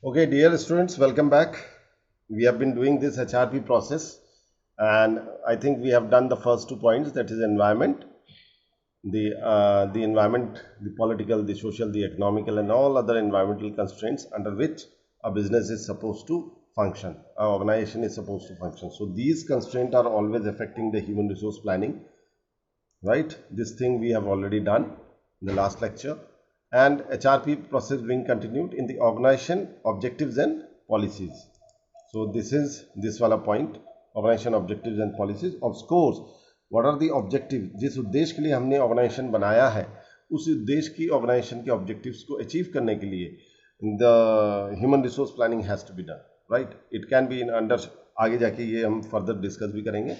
Okay, dear students, welcome back. We have been doing this HRP process, and I think we have done the first 2 points, that is environment, the environment, the political, the social, the economical, and all other environmental constraints under which a business is supposed to function, our organization is supposed to function. So these constraints are always affecting the human resource planning, right? This thing we have already done in the last lecture. And HRP process being continued in the organization objectives and policies. So this is this wala point, organization objectives and policies. Of course, what are the objectives? जिस उद्देश्य के लिए हमने organisation बनाया है, उस उद्देश्य की ऑर्गेनाइजेशन के ऑब्जेक्टिव्स को अचीव करने के लिए the human resource planning has to be done, right? It can be in under, आगे जाके ये हम फर्दर डिस्कस भी करेंगे,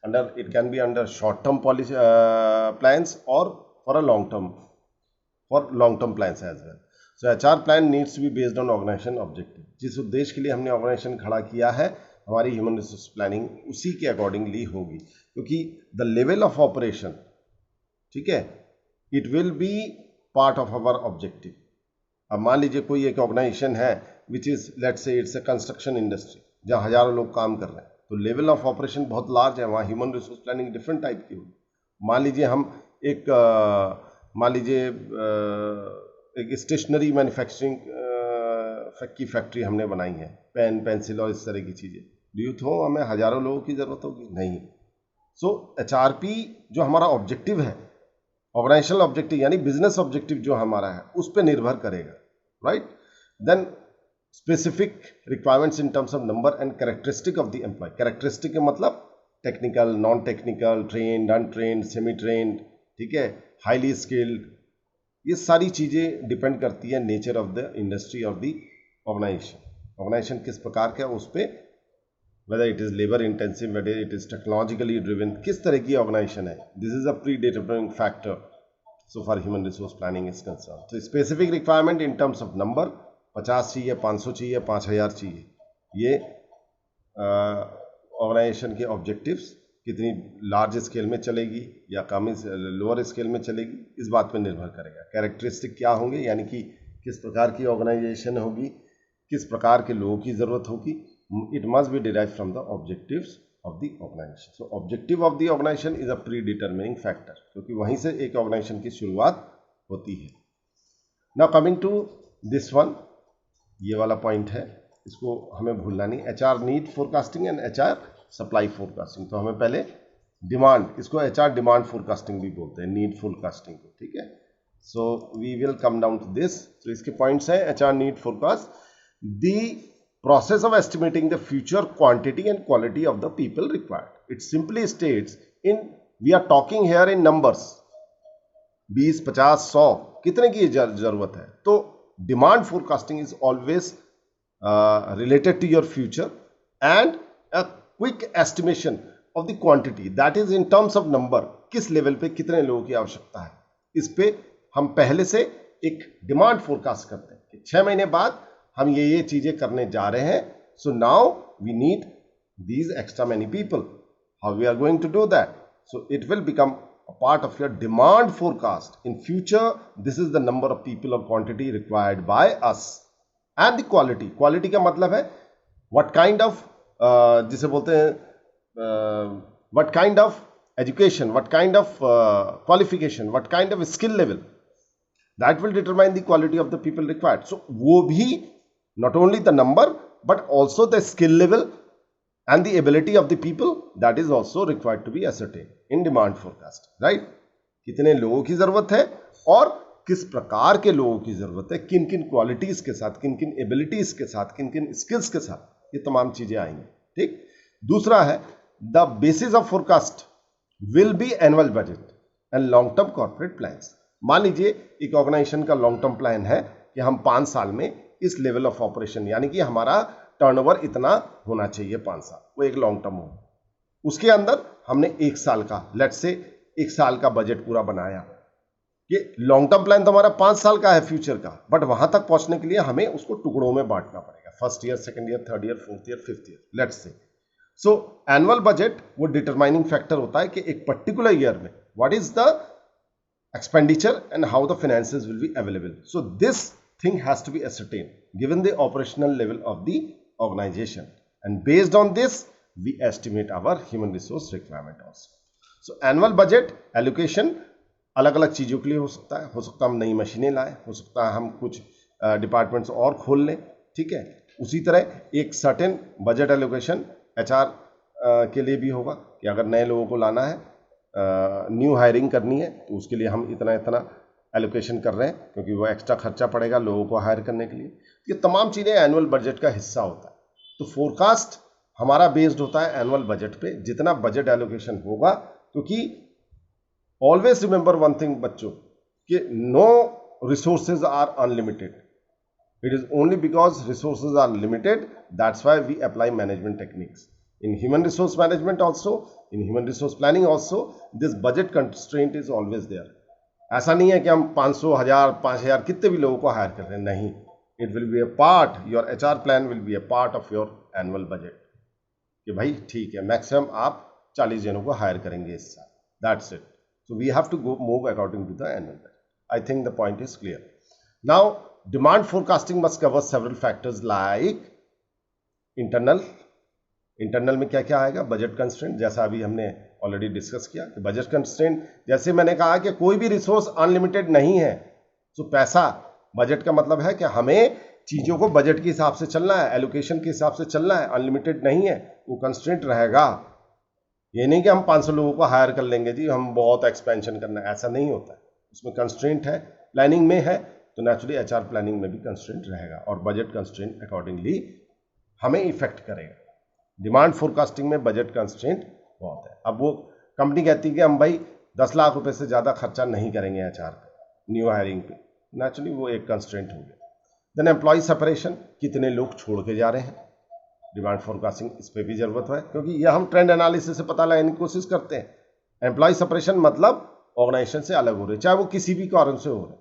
under it can be under short term policy plans और for a long term, for long-term plans as well. So HR plan needs to be based on organization objective. जिस उद्देश्य के लिए हमने ऑर्गेनाइजेशन खड़ा किया है, हमारी ह्यूमन रिसोर्स प्लानिंग उसी के अकॉर्डिंगली होगी, क्योंकि द लेवल ऑफ ऑपरेशन, ठीक है, it will be part of our objective. अब मान लीजिए कोई एक ऑर्गेनाइजेशन है which is let's say it's a construction industry, जहाँ हजारों लोग काम कर रहे हैं, तो लेवल ऑफ ऑपरेशन बहुत लार्ज है, वहाँ human resource planning different type की होगी. मान लीजिए हम एक स्टेशनरी मैन्युफैक्चरिंग की फैक्ट्री हमने बनाई है, पेन पेंसिल और इस तरह की चीज़ें. डू यू थिंक हमें हजारों लोगों की ज़रूरत होगी? नहीं. सो HRP जो हमारा ऑब्जेक्टिव है, ऑर्गेनाइजेशनल ऑब्जेक्टिव यानी बिजनेस ऑब्जेक्टिव जो हमारा है, उस पर निर्भर करेगा, right? Then specific requirements in terms of number and characteristic of the employee. Characteristic के मतलब technical, non technical, trained, untrained, semi trained, ठीक है, हाईली स्किल्ड, ये सारी चीज़ें डिपेंड करती है नेचर ऑफ द इंडस्ट्री और द ऑर्गेनाइजेशन. ऑर्गेनाइजेशन किस प्रकार का है उस पर, whether it is labour intensive, whether it is technologically driven, किस तरह की ऑर्गेनाइजेशन है. This is a pre determining factor so for human resource planning is concern. तो specific requirement in terms of number, 50 चाहिए, 500 चाहिए, 5000 चाहिए, ये ऑर्गेनाइजेशन के ऑब्जेक्टिव्स कितनी लार्ज स्केल में चलेगी या कम लोअर स्केल में चलेगी, इस बात पर निर्भर करेगा. कैरेक्टरिस्टिक क्या होंगे, यानी कि किस प्रकार की ऑर्गेनाइजेशन होगी, किस प्रकार के लोगों की ज़रूरत होगी. It must be derive from the objectives of the organisation. So objective of the organisation is a pre determining factor, क्योंकि वहीं से एक ऑर्गेनाइजेशन की शुरुआत होती है. Now coming to this one, ये वाला पॉइंट है, इसको हमें भूलना नहीं. HR need forecasting and HR supply forecasting. तो हमें पहले डिमांड, इसको HR डिमांड फोरकास्टिंग भी बोलते हैं, नीड फोरकास्टिंग को, ठीक है. So we will come down to this. तो इसके पॉइंट्स हैं: HR need forecast, the process of estimating the future quantity and quality of the people required. It simply states in, we are talking here in numbers, 20, 50, 100, कितने की जरूरत है. तो demand forecasting is always related to your future and a quick estimation of the quantity, that is in terms of number, किस level पे कितने लोगों की आवश्यकता है. इस पे हम पहले से एक डिमांड फोरकास्ट करते हैं कि 6 महीने बाद हम ये चीजें करने जा रहे हैं. So now we need these extra many people. How we are going to do that? So it will become a part of your demand forecast. In future, this is the number of people or quantity required by us. And the quality, quality का मतलब है what kind of, जिसे बोलते हैं what kind of education, what kind of qualification, what kind of skill level, that will determine the quality of the people required. So वो भी not only the number but also the skill level and the ability of the people, that is also required to be ascertain in demand forecast, right? कितने लोगों की जरूरत है और किस प्रकार के लोगों की जरूरत है, किन किन क्वालिटीज के साथ, किन किन एबिलिटीज के साथ, किन किन स्किल्स के साथ, ये तमाम चीजें आएंगी, ठीक. दूसरा है the basis of forecast will be annual budget and long term corporate plans. मान लीजिए एक ऑर्गेनाइजेशन का लॉन्ग टर्म प्लान है कि हम 5 साल में इस लेवल ऑफ ऑपरेशन, यानी कि हमारा टर्नओवर इतना होना चाहिए 5 साल, वो एक लॉन्ग टर्म हो. उसके अंदर हमने 1 साल का, लेट्स से 1 साल का बजट पूरा बनाया. ये लॉन्ग टर्म प्लान तो हमारा 5 साल का है फ्यूचर का, बट वहां तक पहुंचने के लिए हमें उसको टुकड़ों में बांटना पड़ेगा. First year, second year, third year, fourth year, fifth year, let's say. So annual budget वो डिटरमाइनिंग फैक्टर होता है कि एक पर्टिकुलर ईयर में what is the expenditure and how the finances will be available. So this thing has to be ascertained given the operational level of the organization, and based on this we estimate our human resource requirement also. So annual budget allocation अलग अलग चीज़ों के लिए हो सकता है हम नई मशीनें लाएं, हो सकता है हम कुछ डिपार्टमेंट्स और खोल लें, ठीक है। उसी तरह एक सर्टेन बजट एलोकेशन एचआर के लिए भी होगा कि अगर नए लोगों को लाना है, न्यू हायरिंग करनी है, तो उसके लिए हम इतना इतना एलोकेशन कर रहे हैं क्योंकि वो एक्स्ट्रा खर्चा पड़ेगा लोगों को हायर करने के लिए। ये तमाम चीज़ें एनुअल बजट का हिस्सा होता है। तो फोरकास्ट हमारा बेस्ड होता है एनुअल बजट पे, जितना बजट एलोकेशन होगा, क्योंकि ऑलवेज रिमेंबर वन थिंग बच्चों, कि no resources are unlimited, it is only because resources are limited, that's why we apply management techniques in human resource management also, in human resource planning also. This budget constraint is always there. ऐसा नहीं है कि हम 500, 1000, 5000 कितने भी लोगों को higher कर रहे हैं, नहीं। It will B A part, your HR plan will be A part of your annual budget, कि भाई ठीक है मैक्सिमम आप 40 जनों को हायर करेंगे इस साल, that's it. So we have to go move according to the annual budget. I think the point is clear. Now demand forecasting must cover several factors like internal में क्या क्या आएगा, बजट कंस्ट्रेंट, जैसा अभी हमने ऑलरेडी डिस्कस किया कि budget constraint, जैसे मैंने कहा कि कोई भी रिसोर्स अनलिमिटेड नहीं है। तो पैसा, बजट का मतलब है कि हमें चीज़ों को बजट के हिसाब से चलना है, एलोकेशन के हिसाब से चलना है, अनलिमिटेड नहीं है, वो कंस्ट्रेंट रहेगा। ये नहीं कि हम 500 लोगों को हायर कर लेंगे जी, हम बहुत एक्सपेंशन करना है, ऐसा नहीं होता है। उसमें कंस्ट्रेंट है, प्लानिंग में है, तो नेचुरली एचआर प्लानिंग में भी कंस्ट्रेंट रहेगा और बजट कंस्ट्रेंट अकॉर्डिंगली हमें इफेक्ट करेगा। डिमांड फोरकास्टिंग में बजट कंस्ट्रेंट बहुत है। अब वो कंपनी कहती है कि हम भाई 10 लाख रुपए से ज़्यादा खर्चा नहीं करेंगे एचआर पे, न्यू हायरिंग पे, नेचुरली वो एक कंस्ट्रेंट हो गया। देन एम्प्लॉय सेपरेशन, कितने लोग छोड़ के जा रहे हैं, डिमांड फोरकास्टिंग इस पर भी जरूरत है, क्योंकि यह हम ट्रेंड एनालिसिस से पता लगाने की कोशिश करते हैं। एम्प्लॉय सेपरेशन मतलब ऑर्गेनाइजेशन से अलग हो रहे, चाहे वो किसी भी कारण से हो रहे,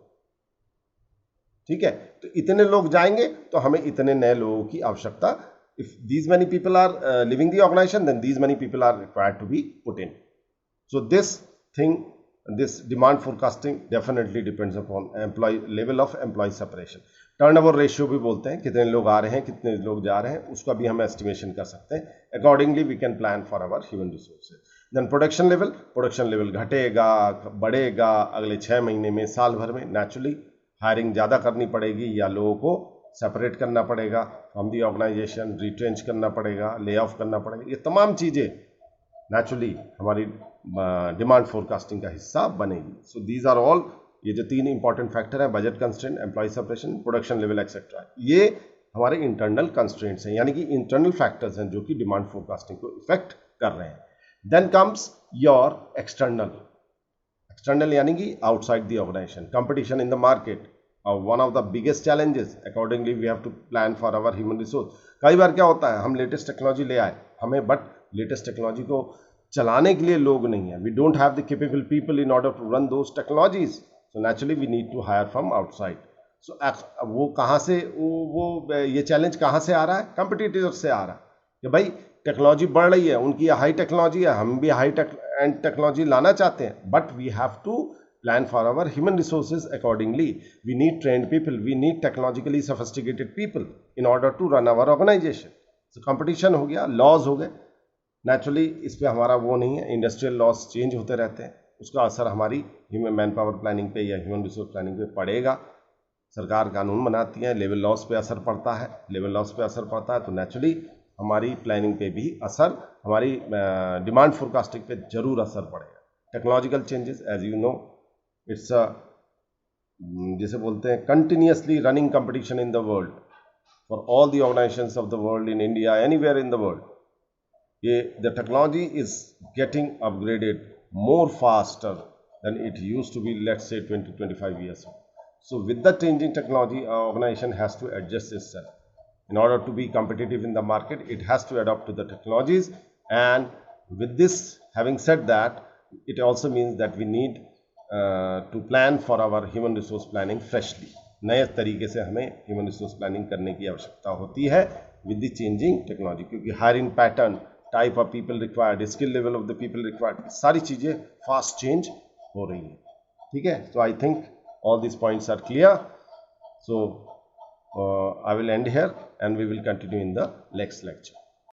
ठीक है। तो इतने लोग जाएंगे तो हमें इतने नए लोगों की आवश्यकता, if these many people are leaving the organization, then these many people are required to be put in. So this thing, this demand forecasting definitely depends upon employee level of employee separation. Turnover ratio भी बोलते हैं, कितने लोग आ रहे हैं, कितने लोग जा रहे हैं, उसका भी हम एस्टिमेशन कर सकते हैं। Accordingly we can plan for our human resources. Then production level घटेगा, बढ़ेगा अगले 6 महीने में, साल भर में। नेचुरली हायरिंग ज़्यादा करनी पड़ेगी या लोगों को सेपरेट करना पड़ेगा फ्रॉम दी ऑर्गेनाइजेशन, रिट्रेंच करना पड़ेगा, ले ऑफ करना पड़ेगा। ये तमाम चीज़ें नेचुरली हमारी डिमांड फोरकास्टिंग का हिस्सा बनेगी। सो दीज आर ऑल, ये जो 3 इंपॉर्टेंट फैक्टर है, budget constraint, employ separation, production level etcetera, ये हमारे इंटरनल कंस्ट्रेंट्स हैं, यानी कि इंटरनल फैक्टर्स हैं जो कि डिमांड फोरकास्टिंग को इफेक्ट कर रहे हैं। देन कम्स योर एक्सटर्नल यानी कि outside the organisation, competition in the market, one of the biggest challenges. Accordingly we have to plan for our human resource. कई बार क्या होता है, हम लेटेस्ट टेक्नोलॉजी ले आए हमें, बट लेटेस्ट टेक्नोलॉजी को चलाने के लिए लोग नहीं है, we don't have the capable people in order to run those technologies, so naturally we need to hire from outside. So वो कहाँ से, वो ये चैलेंज कहाँ से आ रहा है, कॉम्पिटिटिव से आ रहा है कि भाई टेक्नोलॉजी बढ़ रही है, उनकी हाई टेक्नोलॉजी है, हम भी हाई एंड टेक्नोलॉजी लाना चाहते हैं, but we have to plan for our human resources accordingly. We need trained people, we need technologically sophisticated people in order to run our organization. So competition हो गया, laws हो गए, naturally इस पे हमारा वो नहीं है, इंडस्ट्रियल लॉज चेंज होते रहते हैं, उसका असर हमारी ह्यूमन मैन पावर प्लानिंग पे या ह्यूमन रिसोर्स प्लानिंग पे पड़ेगा। सरकार कानून बनाती है, लेवल लॉस पे असर पड़ता है, तो नेचुरली हमारी प्लानिंग पे भी असर, हमारी डिमांड फोरकास्टिंग पे जरूर असर पड़ेगा। Technological changes, as you know, it's जिसे बोलते हैं continuously running competition in the world for all the organisations of the world, in India, anywhere in the world. ये the technology is getting upgraded more faster than it used to be, let's say 20-25 years ago. So with the changing technology, our organization has to adjust itself. In order to be competitive in the market, it has to adapt to the technologies. And with this, having said that, it also means that we need to plan for our human resource planning freshly. नए तरीके से हमें human resource planning करने की आवश्यकता होती है with the changing technology, क्योंकि hiring pattern, type of people required, skill level of the people required, सारी चीज़ें फास्ट चेंज हो रही हैं, ठीक है। तो I think all this points are clear. So I will end here and we will continue in the next lecture.